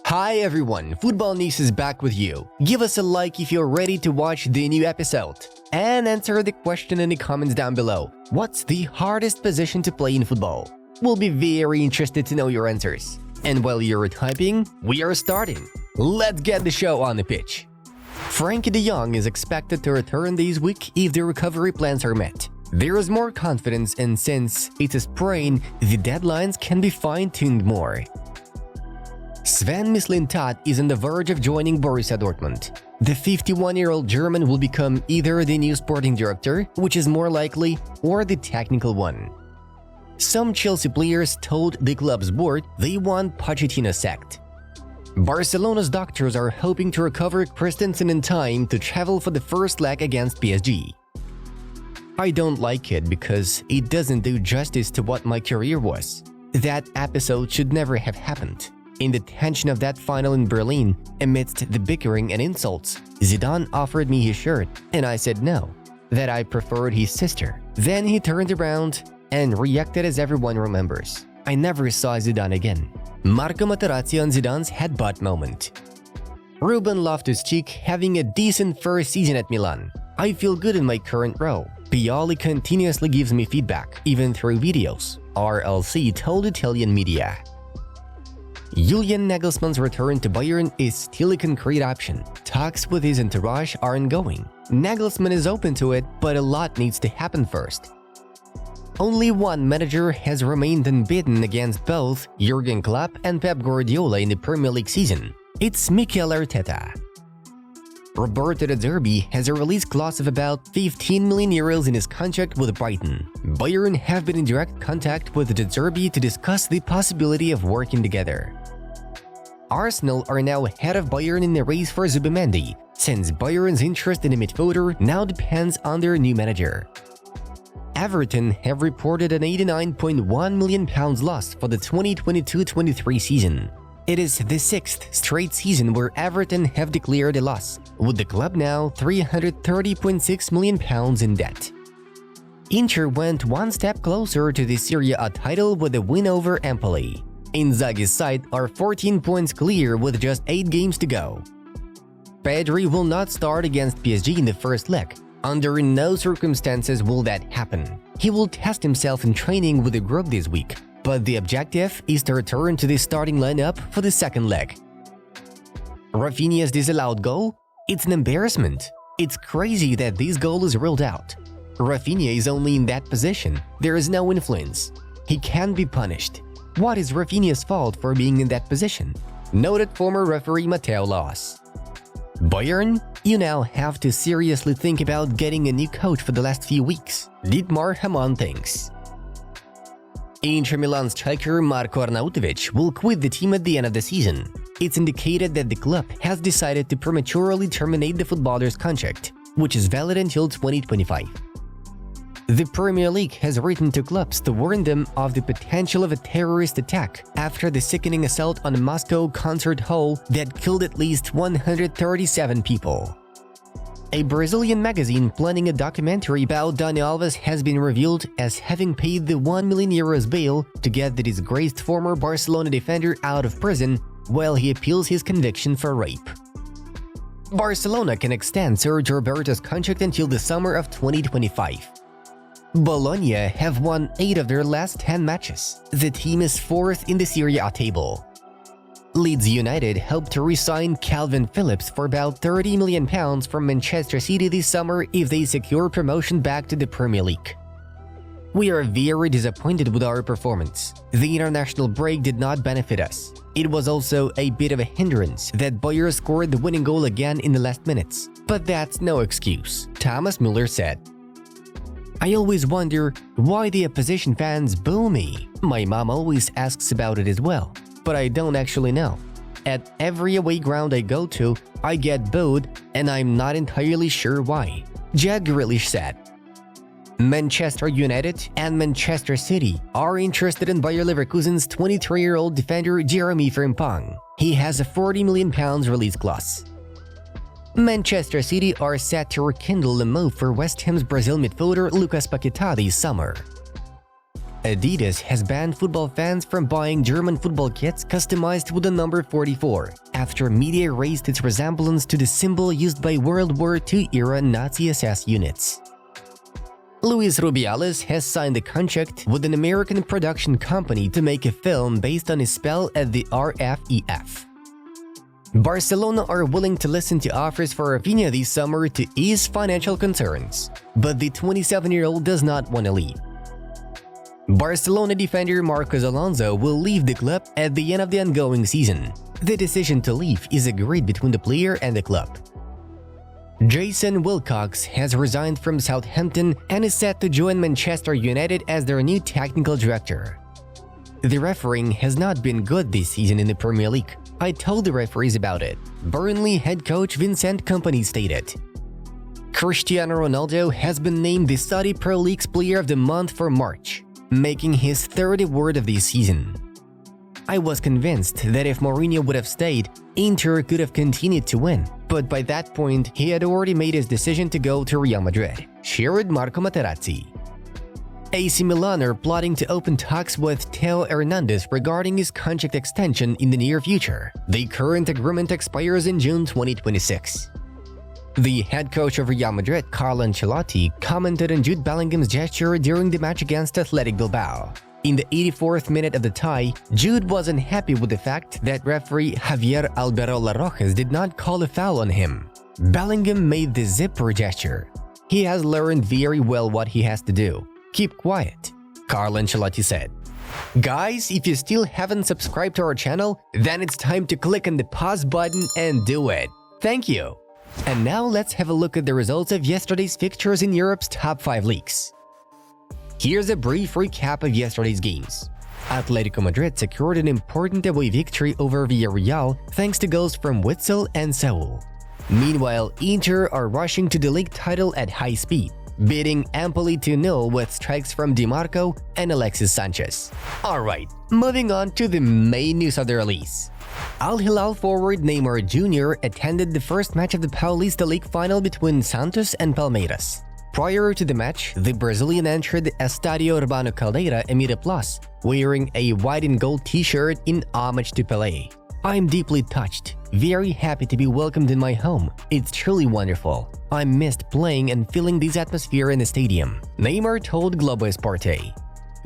Hi everyone, Football News is back with you. Give us a like if you're ready to watch the new episode. And answer the question in the comments down below. What's the hardest position to play in football? We'll be very interested to know your answers. And while you're typing, we are starting. Let's get the show on the pitch. Frankie de Jong is expected to return this week if the recovery plans are met. There is more confidence, and since it's a sprain, the deadlines can be fine-tuned more. Sven Mislintat is on the verge of joining Borussia Dortmund. The 51-year-old German will become either the new sporting director, which is more likely, or the technical one. Some Chelsea players told the club's board they want Pochettino sacked. Barcelona's doctors are hoping to recover Christensen in time to travel for the first leg against PSG. I don't like it because it doesn't do justice to what my career was. That episode should never have happened. In the tension of that final in Berlin, amidst the bickering and insults, Zidane offered me his shirt, and I said no, that I preferred his sister. Then he turned around and reacted as everyone remembers. I never saw Zidane again. Marco Materazzi on Zidane's headbutt moment. Ruben Loftus-Cheek having a decent first season at Milan. I feel good in my current role. Pioli continuously gives me feedback, even through videos, RLC told Italian media. Julian Nagelsmann's return to Bayern is still a concrete option. Talks with his entourage are ongoing. Nagelsmann is open to it, but a lot needs to happen first. Only one manager has remained unbeaten against both Jurgen Klopp and Pep Guardiola in the Premier League season. It's Mikel Arteta. Roberto De Zerbi has a release clause of about 15 million euros in his contract with Brighton. Bayern have been in direct contact with De Zerbi to discuss the possibility of working together. Arsenal are now ahead of Bayern in the race for Zubimendi, since Bayern's interest in the midfielder now depends on their new manager. Everton have reported an £89.1 million loss for the 2022-23 season. It is the sixth straight season where Everton have declared a loss, with the club now £330.6 million in debt. Inter went one step closer to the Serie A title with a win over Empoli. Inzaghi's side are 14 points clear with just 8 games to go. Pedri will not start against PSG in the first leg. Under no circumstances will that happen. He will test himself in training with the group this week, but the objective is to return to the starting lineup for the second leg. Rafinha's disallowed goal? It's an embarrassment. It's crazy that this goal is ruled out. Rafinha is only in that position. There is no influence. He can be punished. What is Rafinha's fault for being in that position? Noted former referee Matteo Loss. Bayern? You now have to seriously think about getting a new coach for the last few weeks. Dietmar Hamann thinks. Inter Milan striker Marko Arnautovic will quit the team at the end of the season. It's indicated that the club has decided to prematurely terminate the footballer's contract, which is valid until 2025. The Premier League has written to clubs to warn them of the potential of a terrorist attack after the sickening assault on a Moscow concert hall that killed at least 137 people. A Brazilian magazine planning a documentary about Dani Alves has been revealed as having paid the €1 million bail to get the disgraced former Barcelona defender out of prison while he appeals his conviction for rape. Barcelona can extend Sergio Roberto's contract until the summer of 2025. Bologna have won 8 of their last 10 matches. The team is 4th in the Serie A table. Leeds United hope to re-sign Calvin Phillips for about £30 million from Manchester City this summer if they secure promotion back to the Premier League. We are very disappointed with our performance. The international break did not benefit us. It was also a bit of a hindrance that Bayern scored the winning goal again in the last minutes. But that's no excuse, Thomas Müller said. I always wonder why the opposition fans boo me. My mom always asks about it as well, but I don't actually know. At every away ground I go to, I get booed, and I'm not entirely sure why, Jack Grealish said. Manchester United and Manchester City are interested in Bayer Leverkusen's 23-year-old defender Jeremy Frimpong. He has a £40 million release clause. Manchester City are set to rekindle the move for West Ham's Brazil midfielder Lucas Paquetá this summer. Adidas has banned football fans from buying German football kits customized with the number 44 after media raised its resemblance to the symbol used by World War II-era Nazi SS units. Luis Rubiales has signed a contract with an American production company to make a film based on his spell at the RFEF. Barcelona are willing to listen to offers for Rafinha this summer to ease financial concerns, but the 27-year-old does not want to leave. Barcelona defender Marcos Alonso will leave the club at the end of the ongoing season. The decision to leave is agreed between the player and the club. Jason Wilcox has resigned from Southampton and is set to join Manchester United as their new technical director. The refereeing has not been good this season in the Premier League. I told the referees about it, Burnley head coach Vincent Kompany stated. Cristiano Ronaldo has been named the Saudi Pro League's Player of the Month for March, making his third award of this season. I was convinced that if Mourinho would have stayed, Inter could have continued to win, but by that point he had already made his decision to go to Real Madrid, shared Marco Materazzi. AC Milan are plotting to open talks with Theo Hernandez regarding his contract extension in the near future. The current agreement expires in June 2026. The head coach of Real Madrid, Carlo Ancelotti, commented on Jude Bellingham's gesture during the match against Athletic Bilbao. In the 84th minute of the tie, Jude was unhappy with the fact that referee Javier Alberola Rojas did not call a foul on him. Bellingham made the zipper gesture. He has learned very well what he has to do. Keep quiet, Carlo Ancelotti said. Guys, if you still haven't subscribed to our channel, then it's time to click on the pause button and do it. Thank you. And now let's have a look at the results of yesterday's fixtures in Europe's top 5 leagues. Here's a brief recap of yesterday's games. Atletico Madrid secured an important away victory over Villarreal thanks to goals from Witsel and Saul. Meanwhile, Inter are rushing to the league title at high speed, beating Empoli 2-0 with strikes from Di Marco and Alexis Sanchez. Alright, moving on to the main news of the release. Al Hilal forward Neymar Jr. attended the first match of the Paulista League final between Santos and Palmeiras. Prior to the match, the Brazilian entered Estadio Urbano Caldeira Emira Plus, wearing a white and gold t-shirt in homage to Pelé. I'm deeply touched, very happy to be welcomed in my home. It's truly wonderful. I missed playing and feeling this atmosphere in the stadium, Neymar told Globo Esporte.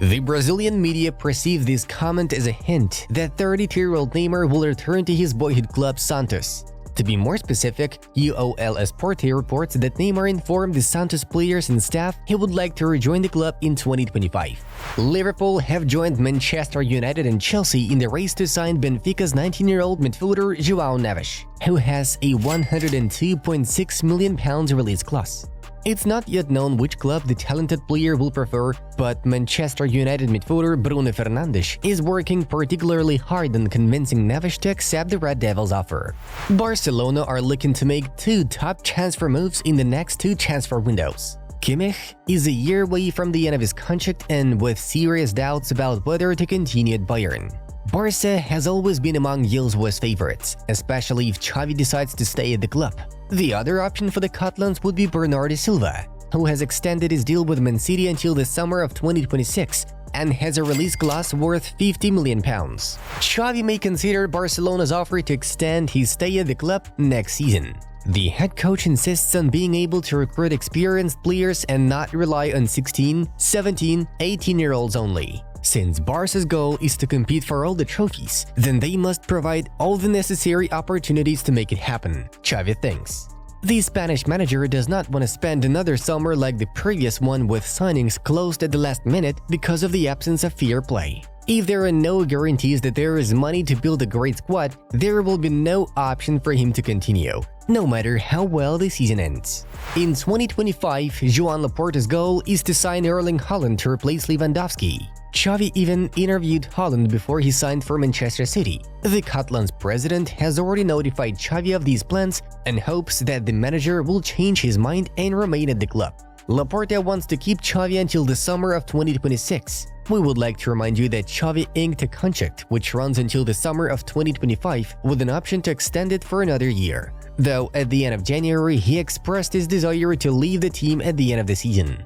The Brazilian media perceived this comment as a hint that 32-year-old Neymar will return to his boyhood club Santos. To be more specific, UOL Esporte reports that Neymar informed the Santos players and staff he would like to rejoin the club in 2025. Liverpool have joined Manchester United and Chelsea in the race to sign Benfica's 19-year-old midfielder João Neves, who has a £102.6 million release clause. It's not yet known which club the talented player will prefer, but Manchester United midfielder Bruno Fernandes is working particularly hard on convincing Neves to accept the Red Devils' offer. Barcelona are looking to make 2 top transfer moves in the next 2 transfer windows. Kimmich is a year away from the end of his contract and with serious doubts about whether to continue at Bayern. Barça has always been among Gilles' favorites, especially if Xavi decides to stay at the club. The other option for the Catalans would be Bernardo Silva, who has extended his deal with Man City until the summer of 2026 and has a release clause worth £50 million. Xavi may consider Barcelona's offer to extend his stay at the club next season. The head coach insists on being able to recruit experienced players and not rely on 16, 17, 18-year-olds only. Since Barca's goal is to compete for all the trophies, then they must provide all the necessary opportunities to make it happen, Xavi thinks. The Spanish manager does not want to spend another summer like the previous one with signings closed at the last minute because of the absence of fair play. If there are no guarantees that there is money to build a great squad, there will be no option for him to continue, no matter how well the season ends. In 2025, Joan Laporta's goal is to sign Erling Haaland to replace Lewandowski. Xavi even interviewed Haaland before he signed for Manchester City. The Catalans president has already notified Xavi of these plans and hopes that the manager will change his mind and remain at the club. Laporta wants to keep Xavi until the summer of 2026. We would like to remind you that Xavi inked a contract which runs until the summer of 2025 with an option to extend it for another year, though at the end of January he expressed his desire to leave the team at the end of the season.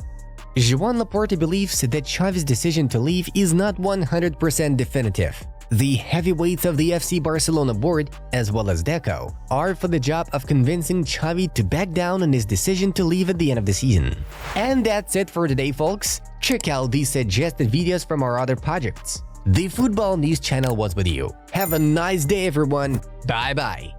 Joan Laporta believes that Xavi's decision to leave is not 100% definitive. The heavyweights of the FC Barcelona board, as well as Deco, are for the job of convincing Xavi to back down on his decision to leave at the end of the season. And that's it for today, folks. Check out these suggested videos from our other projects. The Football News channel was with you. Have a nice day, everyone. Bye-bye.